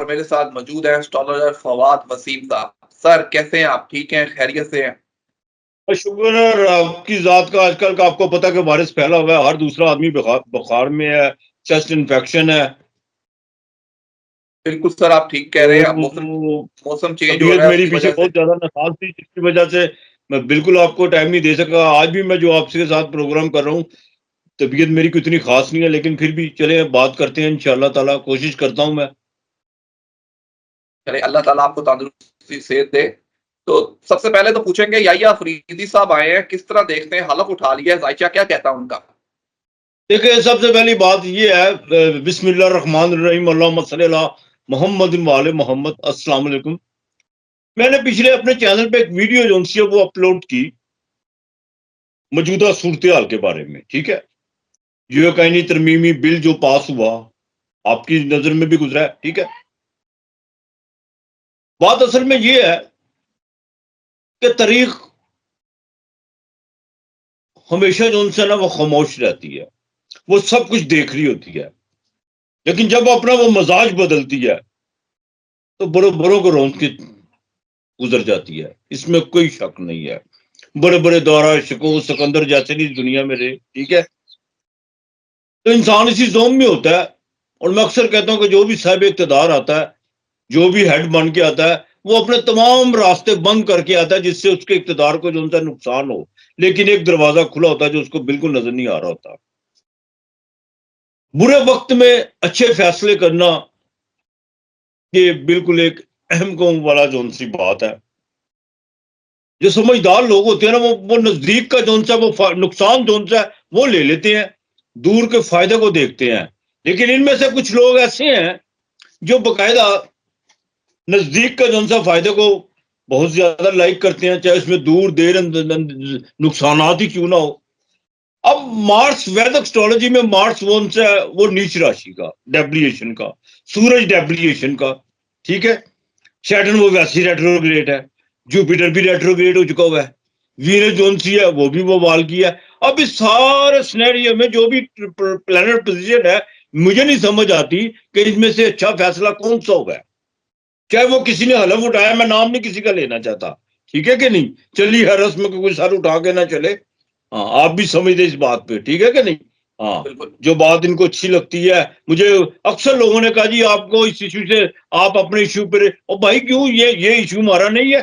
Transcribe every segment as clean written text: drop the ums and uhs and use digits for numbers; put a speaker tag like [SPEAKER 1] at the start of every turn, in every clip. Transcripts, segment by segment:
[SPEAKER 1] और मेरे साथ मौजूद हैं एस्ट्रोलॉजर फवाद वसीम साहब। सर कैसे हैं आप? ठीक हैं? खैरियत से हैं?
[SPEAKER 2] शुक्र है और आपकी जात का। आजकल का आपको पता है कि वायरस फैला हुआ है, हर दूसरा आदमी बुखार में है, चेस्ट इन्फेक्शन है।
[SPEAKER 1] बिल्कुल सर, आप ठीक कह रहे हैं। अब मौसम
[SPEAKER 2] तो
[SPEAKER 1] मौसम चेंज हो
[SPEAKER 2] तबीयत
[SPEAKER 1] रहा है,
[SPEAKER 2] मेरी
[SPEAKER 1] उसकी
[SPEAKER 2] पीछे
[SPEAKER 1] वजह से।
[SPEAKER 2] बहुत ज्यादा नाराज थी, जिसकी वजह से मैं बिल्कुल आपको टाइम नहीं दे सका। आज भी मैं जो आपके साथ प्रोग्राम कर रहा हूँ, तबीयत मेरी कोई इतनी खास नहीं है, लेकिन फिर भी चले बात करते हैं। इंशाल्लाह ताला कोशिश करता हूँ मैं।
[SPEAKER 1] चले, अल्लाह ताला आपको तंदुरुस्ती सेहत दे। तो सबसे पहले तो पूछेंगे, याहिया अफरीदी साहब आए हैं, किस तरह देखते हैं? हलफ उठा लिया है, जायचा क्या कहता है उनका?
[SPEAKER 2] देखिए, सबसे पहली बात ये है, बिस्मिल्लाह रहमान रहीम, अल्लाहुम्मा सल्ली अला मोहम्मद वाले मोहम्मद। अस्सलाम वालेकुम। मैंने पिछले अपने चैनल पे एक वीडियो जो सी है वो अपलोड की मौजूदा सूरत हाल के बारे में। ठीक है, यूएकानी तरमीमी बिल जो पास हुआ, आपकी नजर में भी गुजरा है। ठीक है, बात असल में ये है कि तारीख हमेशा जो उनसे ना वो खामोश रहती है, वो सब कुछ देख रही होती है, लेकिन जब अपना वो मजाज बदलती है तो बड़ों बड़ों को रौंद के गुजर जाती है। इसमें कोई शक नहीं है। बड़े बड़े दौरा शिको सिकंदर जैसे नहीं दुनिया में रहे। ठीक है, तो इंसान इसी जोम में होता है। और मैं अक्सर कहता हूं कि जो भी साहिब इक़्तिदार आता है, जो भी हेड बन के आता है, वो अपने तमाम रास्ते बंद करके आता है जिससे उसके इक़्तिदार को जो उनका नुकसान हो, लेकिन एक दरवाजा खुला होता है जो उसको बिल्कुल नजर नहीं आ रहा होता। बुरे वक्त में अच्छे फैसले करना, ये बिल्कुल एक अहम कौम वाला जो सी बात है। जो समझदार लोग होते हैं ना, वो नजदीक का जो सा वो नुकसान जो सा है वो ले लेते हैं, दूर के फायदे को देखते हैं। लेकिन इनमें से कुछ लोग ऐसे हैं जो बकायदा नजदीक का जो सा फायदे को बहुत ज्यादा लाइक करते हैं, चाहे उसमें दूर देर नुकसान ही क्यों ना हो। अब मार्स, वैदिक एस्ट्रोलॉजी में मार्स वो उनसे वो नीच राशि का डेब्लिएशन का, सूरज डेब्लिएशन का। ठीक है, सैटर्न वो वैसी रेट्रोग्रेड है, जुपिटर भी रेट्रोग्रेड हो चुका हुआ है, वीनस जोन सी है वो भी वो वाल की है। अब इस सारे सिनेरियो में जो भी प्लेनेट पोजीशन है, मुझे नहीं समझ आती कि इसमें से अच्छा फैसला कौन सा होगा। चाहे वो किसी ने हलफ उठाया, मैं नाम नहीं किसी का लेना चाहता, ठीक है कि नहीं। चलिए, हर रस्म को कोई सर उठा के ना चले। हाँ, आप भी समझते इस बात पे, ठीक है कि नहीं। हाँ, जो बात इनको अच्छी लगती है। मुझे अक्सर लोगों ने कहा जी आपको इस इशू से, आप अपने इशू पर, और भाई क्यों, ये इशू हमारा नहीं है।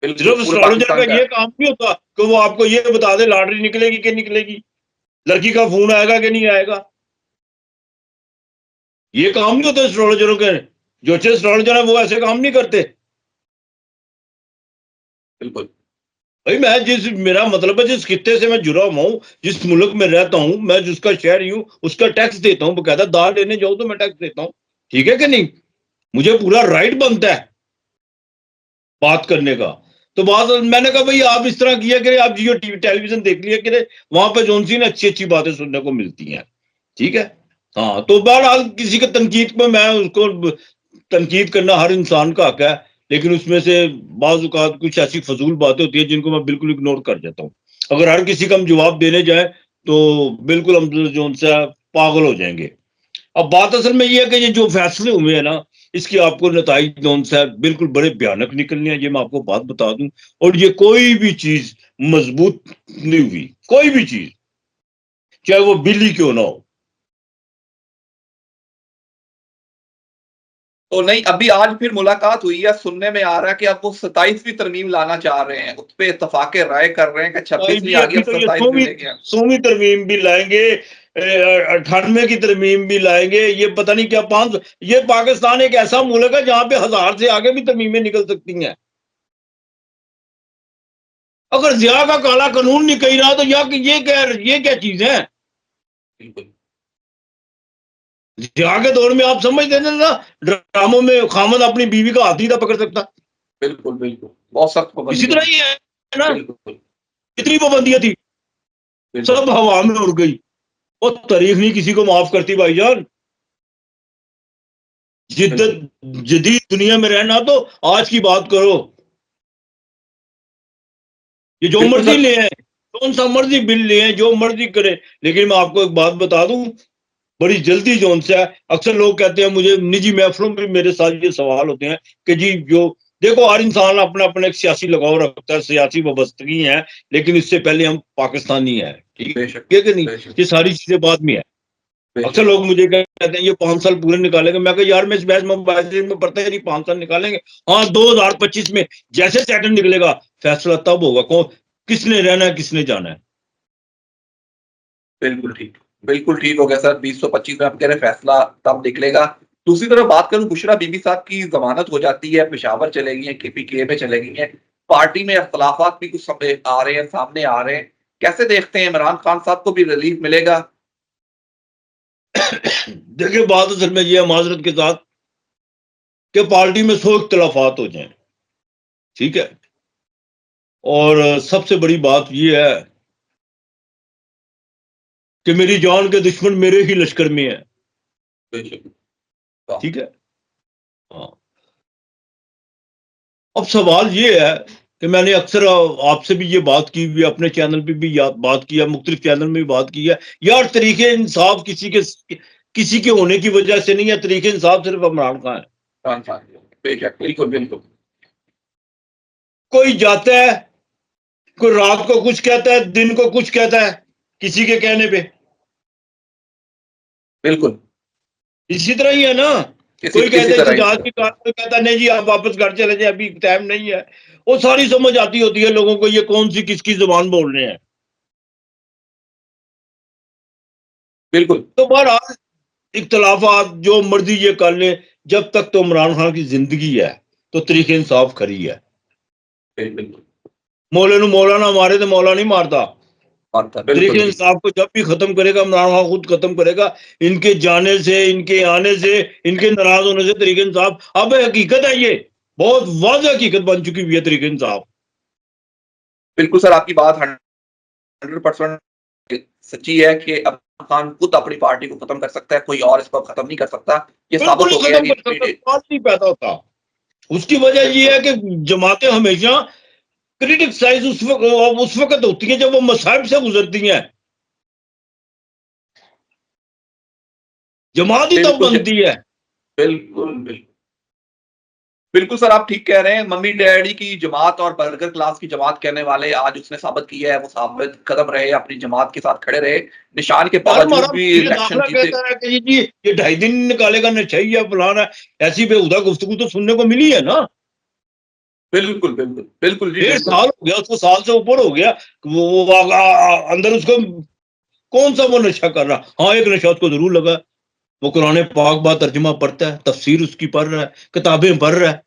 [SPEAKER 2] सिर्फ
[SPEAKER 1] पूरे
[SPEAKER 2] एस्ट्रोलॉजर
[SPEAKER 1] पाकिस्तान
[SPEAKER 2] का
[SPEAKER 1] का
[SPEAKER 2] ये
[SPEAKER 1] है।
[SPEAKER 2] काम नहीं होता कि वो आपको ये बता दे लॉटरी निकलेगी कि निकलेगी, लड़की का फोन आएगा कि नहीं आएगा। ये काम नहीं होता एस्ट्रोलॉजरों के। जो अच्छे एस्ट्रोलॉजर है वो ऐसे काम नहीं करते।
[SPEAKER 1] बिल्कुल
[SPEAKER 2] भाई मैं मेरा मतलब है जिस खित्ते से मैं जुड़ा हुआ हूँ, जिस मुल्क में रहता हूँ, मैं जिसका शहरी हूँ, उसका टैक्स देता हूँ। बकायदा दाल लेने जाऊँ तो मैं टैक्स देता हूँ, ठीक है कि नहीं। मुझे पूरा राइट बनता है बात करने का। तो बात मैंने कहा भाई आप इस तरह किया करें, आप जियो टीवी टेलीविजन देख लिया करें, वहां पर जोन सी ने अच्छी अच्छी बातें सुनने को मिलती हैं। ठीक है, हाँ। तो बहरहाल किसी का तनकीद में मैं उसको, तनकीद करना हर इंसान का हक है, लेकिन उसमें से बाज औकात कुछ ऐसी फजूल बातें होती है जिनको मैं बिल्कुल इग्नोर कर देता हूँ। अगर हर किसी का हम जवाब देने जाए तो बिल्कुल हम जो उनसे पागल हो जाएंगे। अब बात असल में ये है कि ये जो फैसले हुए हैं ना, इसकी आपको नताइज जो है बिल्कुल बड़े भयानक निकलने हैं, ये मैं आपको बात बता दूं। और ये कोई भी चीज मजबूत नहीं हुई, कोई भी चीज, चाहे वो बिल्ली क्यों ना हो।
[SPEAKER 1] तो नहीं, अभी आज फिर मुलाकात हुई है, सुनने में आ रहा है कि अब वो 27वीं तरमीम लाना चाह रहे हैं, उस पर इतफाक राय कर रहे हैं कि 26वीं आ गई,
[SPEAKER 2] अभी
[SPEAKER 1] अब
[SPEAKER 2] तो ये
[SPEAKER 1] 27वीं लेके आए।
[SPEAKER 2] 100वीं तरमीम भी लाएंगे, 98 की तरमीम भी लाएंगे, ये पता नहीं क्या 500। ये पाकिस्तान एक ऐसा मुल्क है जहां पे 1000 से आगे भी तरमीमें निकल सकती हैं। अगर जिया का काला कानून नहीं कही रहा तो ये क्या चीज है।
[SPEAKER 1] बिल्कुल
[SPEAKER 2] जिया के दौर में आप समझते थे ना, ड्रामों में खामद अपनी बीवी का हाथ ही था पकड़ सकता।
[SPEAKER 1] बिल्कुल बिल्कुल, बहुत सख्त
[SPEAKER 2] इसी
[SPEAKER 1] पाबंदियां
[SPEAKER 2] तरह
[SPEAKER 1] थी।
[SPEAKER 2] ही है ना,
[SPEAKER 1] बिल्कुल
[SPEAKER 2] कितनी पाबंदियां थी,
[SPEAKER 1] बिल्कुल
[SPEAKER 2] सब हवा में उड़ गई। वो तारीख नहीं किसी को माफ करती भाईजान।
[SPEAKER 1] बिल्कुल
[SPEAKER 2] जिद्दत जदीद दुनिया में रहना तो आज की बात करो। ये जो
[SPEAKER 1] बिल्कुल
[SPEAKER 2] मर्जी
[SPEAKER 1] सर।
[SPEAKER 2] ले आए, कौन सा मर्जी बिल ले आए, जो मर्जी करे, लेकिन मैं आपको एक बात बता दूं, बड़ी जल्दी जोन से है। अक्सर लोग कहते हैं, मुझे निजी महफिलों में मेरे साथ ये सवाल होते हैं कि जी जो देखो, हर इंसान अपना अपना एक सियासी लगाव रखता है, सियासी वाबस्तगी है, लेकिन इससे पहले हम पाकिस्तानी है, ठीक
[SPEAKER 1] बेशक,
[SPEAKER 2] है कि नहीं?
[SPEAKER 1] बेशक,
[SPEAKER 2] ये सारी चीजें बाद में है। अक्सर
[SPEAKER 1] बेशक।
[SPEAKER 2] लोग मुझे कहते हैं ये 5 साल पूरे निकालेंगे। मैं कहा यार, मैं इस बैच में पढ़ता है नहीं, 5 साल निकालेंगे। हाँ, 2025 में जैसे सेकंड निकलेगा, फैसला तब होगा कौन किसने रहना है, किसने जाना है।
[SPEAKER 1] बिल्कुल ठीक, बिल्कुल ठीक हो गया सर। 2025 में आप कह रहे हैं फैसला तब निकलेगा। दूसरी तरफ बात करूँ, बुशरा बीबी साहब की ज़मानत हो जाती है, पेशावर चले गई हैं, केपीके में चले गई हैं। पार्टी में अख्तलाफात भी कुछ आ रहे हैं, सामने आ रहे हैं। कैसे देखते हैं, इमरान खान साहब को भी रिलीफ मिलेगा?
[SPEAKER 2] देखिए, बात असल में ये है, माजरत के साथ, कि पार्टी में 100 इख्तलाफात हो जाएं, ठीक है, और सबसे बड़ी बात ये है कि मेरी जान के दुश्मन मेरे ही लश्कर में है,
[SPEAKER 1] बेशक।
[SPEAKER 2] ठीक है। हाँ, अब सवाल ये है कि मैंने अक्सर आपसे भी ये बात की हुई है, अपने चैनल पे भी बात की है, मुख्तलिफ चैनल में भी बात की है। यार, तरीके इंसाफ किसी के होने की वजह से नहीं है, तरीके इंसाफ सिर्फ इमरान खान है।
[SPEAKER 1] खान साहब, बेशक, बिल्कुल, बिल्कुल।
[SPEAKER 2] कोई जाता है, कोई रात को कुछ कहता है, दिन को कुछ कहता है, किसी के कहने पे।
[SPEAKER 1] बिल्कुल,
[SPEAKER 2] इसी तरह ही है ना। कोई
[SPEAKER 1] इसी
[SPEAKER 2] कहता है
[SPEAKER 1] तरह ही
[SPEAKER 2] जहाज
[SPEAKER 1] सर।
[SPEAKER 2] की कार, कोई कहता है नहीं जी आप वापस घर चले जाए, अभी टाइम नहीं है। वो सारी समझ आती होती है लोगों को, ये कौन सी किसकी जुबान बोल रहे हैं।
[SPEAKER 1] बिल्कुल,
[SPEAKER 2] तो बहरहाल, इख्तलाफात जो मर्जी ये कर ले, जब तक तो इमरान खान की जिंदगी है तो तरीके इंसाफ खरी है।
[SPEAKER 1] बिल्कुल।
[SPEAKER 2] मौले नु मौला ना मारे तो मौला नहीं मारता।
[SPEAKER 1] मानता,
[SPEAKER 2] तरीके
[SPEAKER 1] बिल्कुल ठीक।
[SPEAKER 2] इंसाफ को जब भी खत्म करेगा इमरान खान, खुद खत्म करेगा। इनके जाने से, इनके आने से, इनके नाराज होने से तरीके इंसाफ, अब हकीकत है, ये बहुत वाज़ेह हकीकत बन चुकी हुई है तरीके इंसाफ।
[SPEAKER 1] बिल्कुल सर, आपकी बात 100% सच्ची है कि अब्बास खान खुद अपनी पार्टी को खत्म कर सकता है, कोई और इसको खत्म नहीं कर सकता। ये
[SPEAKER 2] बिल्कुल
[SPEAKER 1] साबित
[SPEAKER 2] नहीं
[SPEAKER 1] हो गया
[SPEAKER 2] खत्म
[SPEAKER 1] कि
[SPEAKER 2] कर सकता, सवाल नहीं पैदा होता। उसकी वजह ये
[SPEAKER 1] बिल्कुल,
[SPEAKER 2] है कि जमातें हमेशा क्रिटिसाइज उस वक्त होती है जब वो मसाइब से गुजरती हैं। जमात ही तब
[SPEAKER 1] बिल्कुल,
[SPEAKER 2] बनती है।
[SPEAKER 1] बिल्कुल, बिल्कुल। बिल्कुल सर, आप ठीक कह रहे हैं। मम्मी-डैडी की जमात और बर्गर क्लास की जमात कहने वाले आज उसने साबित किया है, वो साबित कदम रहे, अपनी जमात के साथ खड़े रहे। निशान के
[SPEAKER 2] यार, हमारा
[SPEAKER 1] बावजूद भी
[SPEAKER 2] ये
[SPEAKER 1] इलेक्शन
[SPEAKER 2] दाखिला
[SPEAKER 1] जीते।
[SPEAKER 2] कहता है कि जी ये 2.5 दिन निकालेगा, नशाई है, फलाना है। ऐसी बेहुदा गुफ्तगू तो सुनने को मिली है ना।
[SPEAKER 1] बिल्कुल, बिल्कुल। बिल्कुल जी,
[SPEAKER 2] 1.5 साल
[SPEAKER 1] बिल्कुल।
[SPEAKER 2] हो गया उसको, साल से ऊपर हो गया। अंदर उसको कौन सा वो नशा कर रहा। हाँ, एक नशा उसको जरूर लगा। वो कुरान पाक बा तर्जुमा पढ़ता है, तफसीर उसकी पढ़ रहा है, किताबें पढ़ रहा है,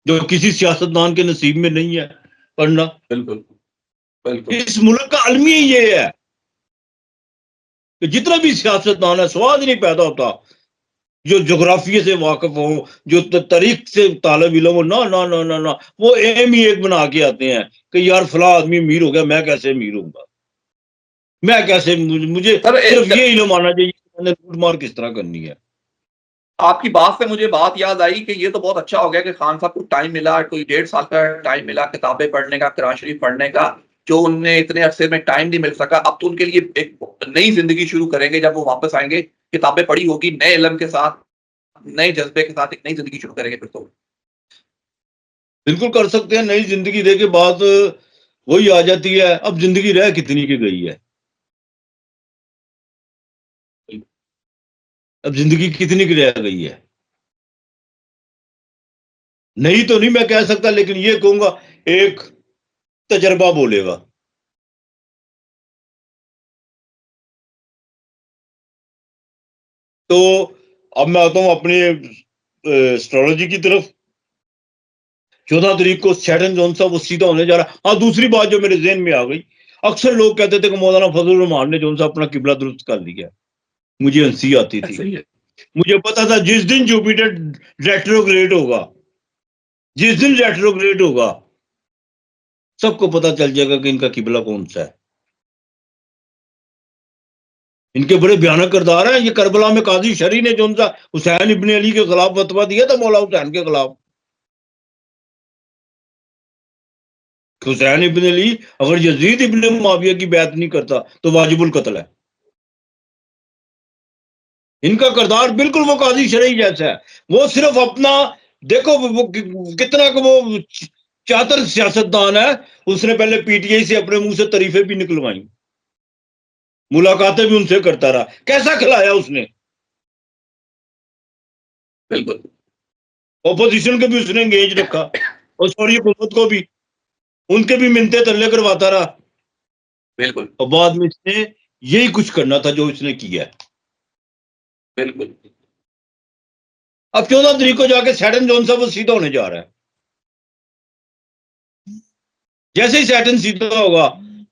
[SPEAKER 2] जो किसी सियासतदान के नसीब में नहीं है पढ़ना।
[SPEAKER 1] बिल्कुल, बिल्कुल।
[SPEAKER 2] इस मुल्क का अलमिया ये है कि जितना भी सियासतदान है, स्वाद नहीं पैदा होता जो जोग्राफिया से वाकिफ हो, जो तारीख से तालब इल्म हो। ना ना ना ना ना, वो एम ही एक बना के आते हैं कि यार फला आदमी अमीर हो गया, मैं कैसे अमीर होऊंगा, मैं कैसे, मुझे
[SPEAKER 1] सर
[SPEAKER 2] सिर्फ ये इल्म आना चाहिए कि मैंने लूट मार किस तरह करनी है।
[SPEAKER 1] आपकी बात से मुझे बात याद आई कि ये तो बहुत अच्छा हो गया कि खान साहब को टाइम मिला, कोई 1.5 साल का टाइम मिला किताबें पढ़ने का, कुरान शरीफ पढ़ने का, जो उन्हें इतने अरसे में टाइम नहीं मिल सका। अब तो उनके लिए एक नई ज़िंदगी शुरू करेंगे जब वो वापस आएँगे। किताबें पढ़ी होगी, नए इल्म के साथ, नए जज़्बे के साथ एक नई ज़िंदगी शुरू करेंगे फिर तो।
[SPEAKER 2] बिल्कुल कर सकते हैं। नई जिंदगी दे के बाद वही आ जाती है, अब जिंदगी रह कितनी की गई है, अब जिंदगी कितनी की रह गई है। नहीं तो नहीं मैं कह सकता, लेकिन ये कहूंगा एक तजर्बा बोलेगा। तो अब मैं आता हूं अपनी एस्ट्रोलॉजी की तरफ। 14 तारीख को सैटर्न जो सा वो सीधा होने जा रहा। हाँ, दूसरी बात जो मेरे जहन में आ गई, अक्सर लोग कहते थे कि मौलाना फजल रहमान ने जो सा अपना किबला दुरुस्त कर लिया। मुझे हंसी आती थी।
[SPEAKER 1] सही है।
[SPEAKER 2] मुझे पता था जिस दिन जुपिटर रेट्रोग्रेड होगा, जिस दिन रेट्रोग्रेड होगा, सबको पता चल जाएगा कि इनका किबला कौन सा है। इनके बड़े भयानक किरदार हैं। ये करबला में काजी शरी ने जो सा हुसैन इब्ने अली के खिलाफ फतवा दिया था, मौला हुसैन के खिलाफ। हुसैन इब्ने अली अगर यजीद इब्ने मुआविया की बैत नहीं करता तो वाजिबुल कत्ल है। इनका किरदार बिल्कुल वो काजी शरई जैसा है। वो सिर्फ अपना, देखो वो कितना को वो चातर सियासतदान है। उसने पहले पीटीआई से अपने मुंह से तारीफें भी निकलवाई, मुलाकातें भी उनसे करता रहा। कैसा खिलाया उसने,
[SPEAKER 1] बिल्कुल
[SPEAKER 2] ऑपोजिशन को भी उसने एंगेज रखा, और सॉरी हुकूमत को भी, उनके भी मिन्नतें तरले करवाता रहा।
[SPEAKER 1] बिल्कुल
[SPEAKER 2] और बाद में इसने यही कुछ करना था जो इसने किया है।
[SPEAKER 1] बिल्कुल।
[SPEAKER 2] अब 14 तारीख को जाके सैटन जोन साहब वो सीधा होने जा रहा है। जैसे ही सैटन सीधा होगा,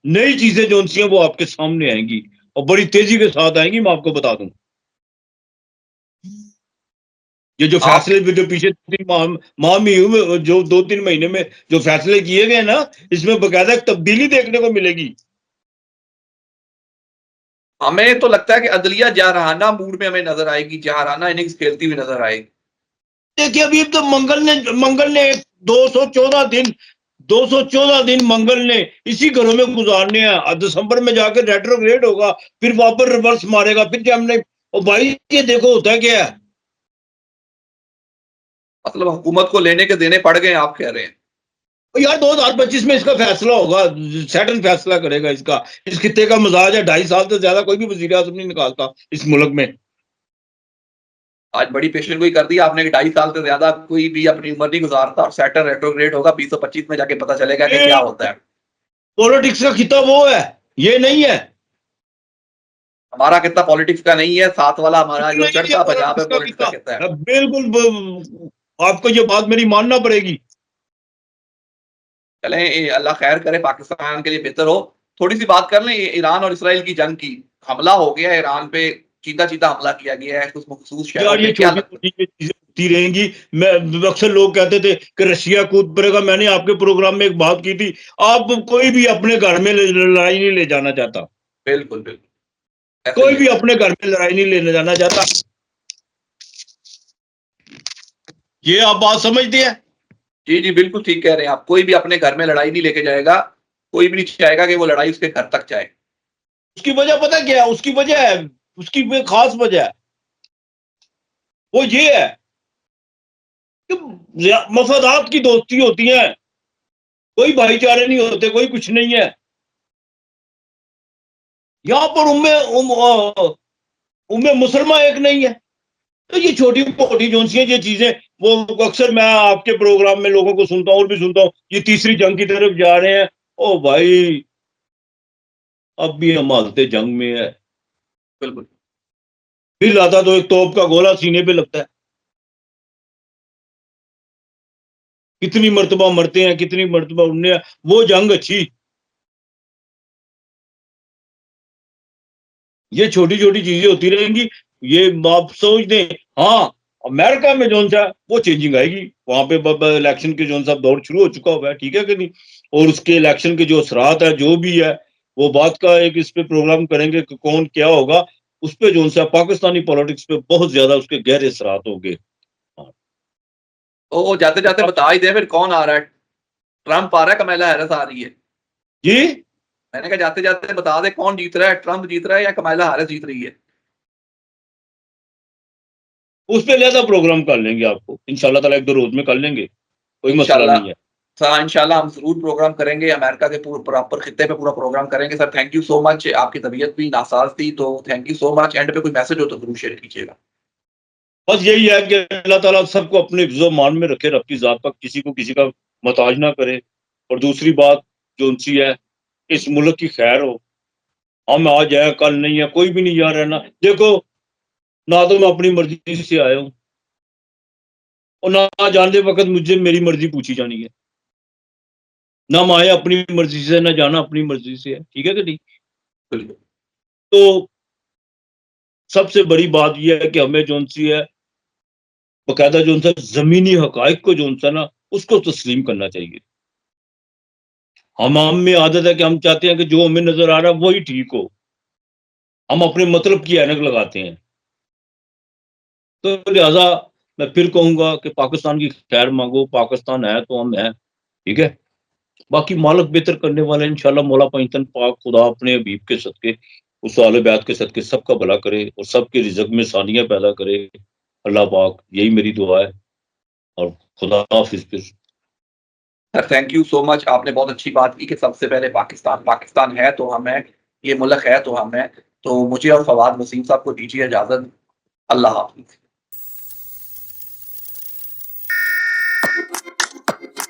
[SPEAKER 2] नई चीजें जो सी हैं वो आपके सामने आएंगी, और बड़ी तेजी के साथ आएंगी। मैं आपको बता दूं, ये जो
[SPEAKER 1] आप
[SPEAKER 2] फैसले जो पीछे 3 माह में जो 2-3 महीने में जो फैसले किए गए ना, इसमें बकायदा एक तब्दीली देखने को मिलेगी।
[SPEAKER 1] हमें तो लगता है कि अदलिया जारहाना मूड में हमें नजर आएगी, जारहाना इनिंग्स खेलती हुई नजर आएगी।
[SPEAKER 2] देखिए अभी तो मंगल ने 214 दिन मंगल ने इसी घरों में गुजारने हैं। दिसंबर में जाकर रेट्रोग्रेड होगा, फिर वापस रिवर्स मारेगा, फिर हमने, और भाई ये देखो होता क्या है।
[SPEAKER 1] मतलब हुकूमत को लेने के देने पड़ गए, आप कह रहे हैं।
[SPEAKER 2] और यार 2025 में इसका फैसला होगा, सैटन फैसला करेगा इसका। इस खित्ते का मिजाज है, 2.5 साल से ज्यादा कोई भी वजीर आजम नहीं निकालता इस मुल्क में।
[SPEAKER 1] आज बड़ी पेशेंट गोई कर दी आपने कि 2.5 साल से ज्यादा कोई भी अपनी उम्र नहीं गुजारता, और सैटर्न रेट्रोग्रेड होगा 2025 में जाके पता चलेगा कि क्या होता है।
[SPEAKER 2] पॉलिटिक्स का खिता वो है, ये नहीं है।
[SPEAKER 1] हमारा कितना पॉलिटिक्स का नहीं है, साथ वाला हमारा जो
[SPEAKER 2] नहीं है
[SPEAKER 1] चढ़ता पंजाब है
[SPEAKER 2] पॉलिटिक्स का
[SPEAKER 1] पॉलिटिक्स का कहता है।
[SPEAKER 2] खिता, बिल्कुल आपको ये बात मेरी मानना पड़ेगी।
[SPEAKER 1] चलें, अल्लाह खैर करे, पाकिस्तान के लिए बेहतर हो। थोड़ी सी बात कर लें ईरान और इसराइल की जंग की। हमला हो गया है ईरान पे, चीता चीता हमला किया गया है कुछ मखसूस शहरों
[SPEAKER 2] यार ये
[SPEAKER 1] पे, क्या
[SPEAKER 2] छोटी
[SPEAKER 1] लगता है?
[SPEAKER 2] छोटी चीजें होती रहेंगी। मैं, अक्सर लोग कहते थे कि रशिया कूद पड़ेगा। मैंने आपके प्रोग्राम में एक बात की थी, आप कोई भी अपने घर में लड़ाई नहीं ले जाना चाहता।
[SPEAKER 1] बिल्कुल बिल्कुल, ऐसे
[SPEAKER 2] कोई
[SPEAKER 1] ही है।
[SPEAKER 2] भी अपने घर में लड़ाई नहीं लेने जाना चाहता। ये आप बात समझते हैं।
[SPEAKER 1] जी जी, बिल्कुल ठीक कह रहे हैं आप। कोई भी अपने घर में लड़ाई नहीं लेके जाएगा, कोई भी नहीं चाहेगा कि वो लड़ाई उसके घर तक जाए।
[SPEAKER 2] उसकी वजह पता क्या है, उसकी वजह है, उसकी खास वजह है, वो ये है कि मफादात की दोस्ती होती है, कोई भाईचारे नहीं होते, कोई कुछ नहीं है। यहाँ पर उम्मे मुसलमान एक नहीं है। तो ये छोटी मोटी जो सी ये चीजें, वो अक्सर मैं आपके प्रोग्राम में लोगों को सुनता हूँ और भी सुनता हूँ, ये तीसरी जंग की तरफ जा रहे हैं। ओ भाई, अब भी हम हालते जंग में है।
[SPEAKER 1] बिल्कुल
[SPEAKER 2] फिर आता तो एक तोप का गोला सीने पे लगता है। कितनी मर्तबा मरते हैं, कितनी मर्तबा उड़ने हैं, वो जंग अच्छी। ये छोटी छोटी चीजें होती रहेंगी। ये आप सोच दें। हाँ, अमेरिका में जोन सा वो चेंजिंग आएगी। वहां पे इलेक्शन के जोन सा दौर शुरू हो चुका हुआ है, ठीक है कि नहीं। और उसके इलेक्शन के जो असरात है जो भी है, वो बात का एक इस पे प्रोग्राम करेंगे कि कौन क्या होगा। उस पे जोन सा पाकिस्तानी पॉलिटिक्स पे बहुत ज्यादा उसके गहरे असरात होंगे। हाँ।
[SPEAKER 1] तो जाते जाते बता ही दे फिर कौन आ रहा है। ट्रंप आ रहा है, कमैला हैरिस आ रही है।
[SPEAKER 2] जी,
[SPEAKER 1] मैंने कहा जाते जाते बता दे कौन जीत रहा है, ट्रंप जीत रहा है या कमैला हैरिस जीत रही है।
[SPEAKER 2] उस पे ज्यादा प्रोग्राम कर लेंगे, आपको इंशाल्लाह ताला 1-2 रोज में कर लेंगे, कोई मसला
[SPEAKER 1] इंशाल्लाह
[SPEAKER 2] नहीं है।
[SPEAKER 1] सर, इंशाल्लाह हम जरूर प्रोग्राम करेंगे, अमेरिका के प्रॉपर खित्ते पे पूरा प्रोग्राम करेंगे। Sir thank you so much. आपकी तबीयत भी नासाज थी तो thank you so much. And पे कोई मैसेज हो तो जरूर शेयर कीजिएगा।
[SPEAKER 2] बस यही है कि अल्लाह ताला सबको अपने हिफ्ज़ मान में रखे, रब की ज़ात पर किसी को किसी का मोहताज ना करे। और दूसरी बात जो उनसी है, इस मुल्क की खैर हो। हम आज है, कल नहीं है, कोई भी नहीं यहाँ रहना। देखो, ना तो मैं अपनी मर्जी से आया हूँ, और ना जानते वक्त मुझे मेरी मर्जी पूछी जानी है। ना हम आए अपनी मर्जी से, ना जाना अपनी मर्जी से है, ठीक है कि नहीं।
[SPEAKER 1] बिल्कुल
[SPEAKER 2] तो सबसे बड़ी बात यह है कि हमें जो सी है, बाकायदा जो सा जमीनी हकाइक को जो सा ना, उसको तस्लीम करना चाहिए। हम में आदत है कि हम चाहते हैं कि जो हमें नजर आ रहा है वही ठीक हो। हम अपने मतलब की ऐनक लगाते हैं। तो लिहाजा मैं फिर कहूंगा कि पाकिस्तान की खैर मांगो। पाकिस्तान है तो हम हैं, ठीक है। बाकी मालक बेहतर करने वाले इंशाल्लाह, मौला पंजतन पाक खुदा अपने हबीब के सदके उस आले बैत के सदके सबका भला करे और सबके रिज़्क में सानियाँ पैदा करे अल्लाह पाक, यही मेरी दुआ है और खुदा हाफ़िज़ फिर।
[SPEAKER 1] Sir thank you so much. आपने बहुत अच्छी बात की कि सबसे पहले पाकिस्तान है तो हम हैं, ये मुल्क है तो हम हैं। तो मुझे और फवाद वसीम साहब को दीजिए इजाज़त। अल्लाह हाफ़िज़।